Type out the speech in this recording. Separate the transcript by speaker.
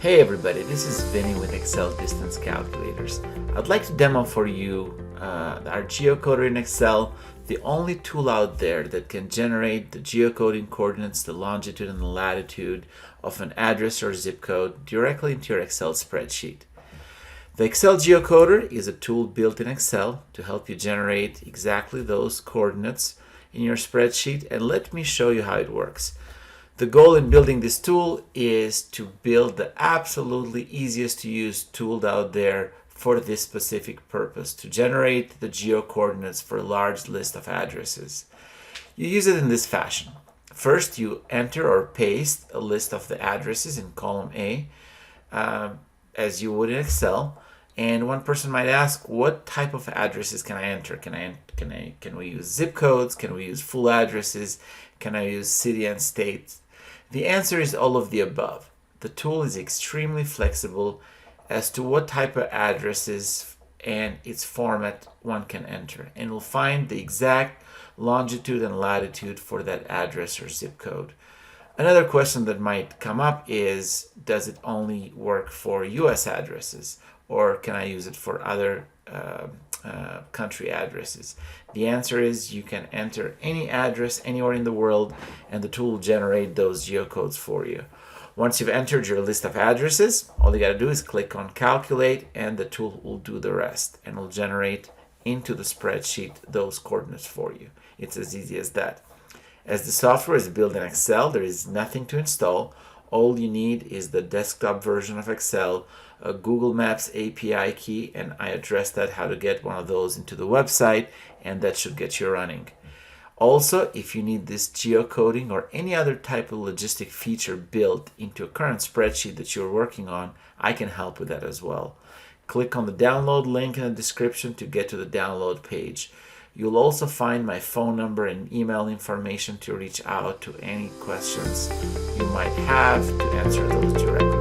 Speaker 1: Hey everybody, this is Vinny with Excel Distance Calculators. I'd like to demo for you our Geocoder in Excel, the only tool out there that can generate the geocoding coordinates, the longitude and the latitude of an address or zip code directly into your Excel spreadsheet. The Excel Geocoder is a tool built in Excel to help you generate exactly those coordinates in your spreadsheet, and let me show you how it works. The goal in building this tool is to build the absolutely easiest to use tool out there for this specific purpose, to generate the geocoordinates for a large list of addresses. You use it in this fashion. First, you enter or paste a list of the addresses in column A, as you would in Excel. And one person might ask, what type of addresses can I enter? Can we use zip codes? Can we use full addresses? Can I use city and state? The answer is all of the above. The tool is extremely flexible as to what type of addresses and its format one can enter, and will find the exact longitude and latitude for that address or zip code. Another question that might come up is, does it only work for US addresses, or can I use it for other country addresses? The answer is you can enter any address anywhere in the world and the tool will generate those geocodes for you. Once you've entered your list of addresses, all you got to do is click on calculate and the tool will do the rest and will generate into the spreadsheet those coordinates for you. It's as easy as that. As the software is built in Excel, there is nothing to install. All you need is the desktop version of Excel, a Google Maps API key, and I addressed that how to get one of those into the website, and that should get you running. Also, if you need this geocoding or any other type of logistic feature built into a current spreadsheet that you're working on, I can help with that as well. Click on the download link in the description to get to the download page. You'll also find my phone number and email information to reach out to any questions you might have to answer those directly.